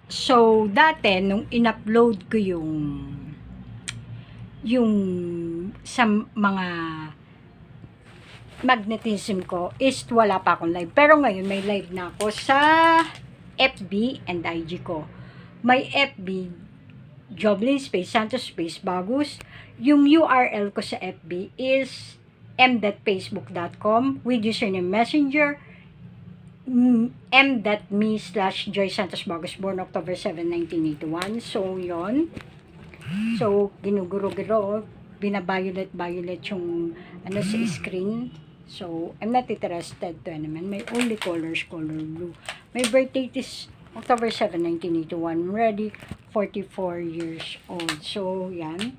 So, dati, nung in-upload ko yung sa mga magnetism ko, is wala pa akong live. Pero ngayon, may live na ako sa FB and IG ko. May FB, Joblin Space, Santos Space, Bagus. Yung URL ko sa FB is m.facebook.com with username messenger m.me/Joy Santos Bagus, born October 7, 1981. So, yon. So, ginuguro-giro, binabayulet-violet yung sa screen. So, I'm not interested to naman. My only colors, color blue. My birthday is October 7, 1981. I'm already 44 years old. So, yan.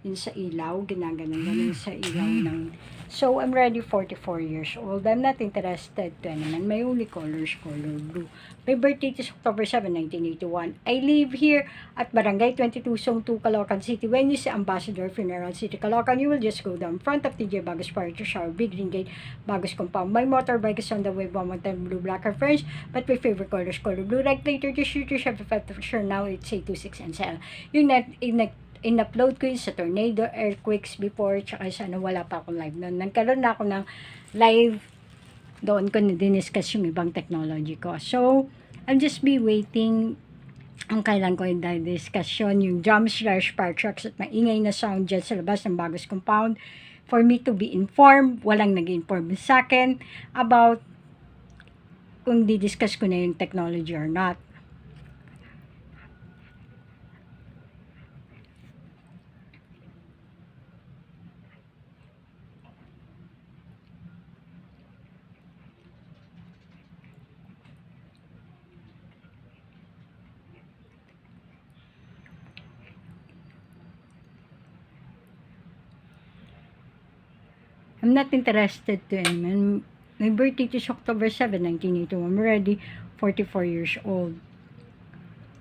Yun sa ilaw, ginaganon sa ilaw ng... So, I'm already 44 years old. I'm not interested to naman. My only colors, color blue. My birthday is October 7, 1981. I live here at Barangay 22, Zone 2, Caloocan City. When you see Ambassador Funeral City, Caloocan, you will just go down front of TJ Bagus Park to shower, Big Green Gate, Bagus Compound. My motorbike is on the way, 110 blue, black, and French, but my favorite colors, color blue. Like later, just shoot your 75 for sure. Now it's 826 and sell. Yung in-upload ko yun sa tornado, earthquakes before, tsaka sa wala pa akong live noon. Nagkaroon na ako ng live, doon ko na-discuss yung ibang technology ko. So, I'll just be waiting ang kailan ko yung discussion, yung drums, slash, fire trucks, at maingay na sound dyan sa labas ng Bagus Compound, for me to be informed. Walang nag-inform sa akin about kung di-discuss ko na yung technology or not. I'm not interested to him. My birthday is October 7, 1982. I'm already 44 years old.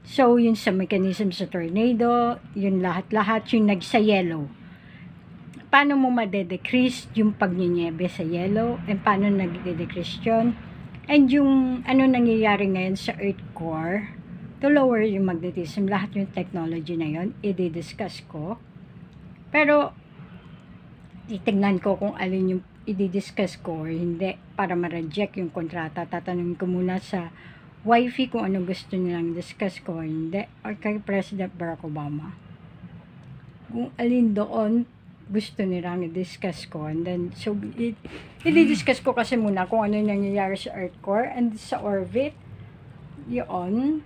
So, yun sa mechanism sa tornado, yun lahat-lahat, yung nagsa-yellow. Paano mo madedecrease yung pagninyebe sa yellow? And paano nagde-decrease yun? And yung ano nangyayari ngayon sa Earth core, to lower yung magnetism, lahat yung technology na yun, i-discuss ko. Pero, titignan ko kung alin yung i-discuss ko or hindi para ma-reject yung kontrata. Tatanungin ko muna sa wifey kung ano gusto nilang discuss ko or hindi, or kay President Barack Obama kung alin doon gusto nilang i-discuss ko. And then, so, i-discuss ko kasi muna kung ano nangyayari sa Earth core and sa orbit. Yun.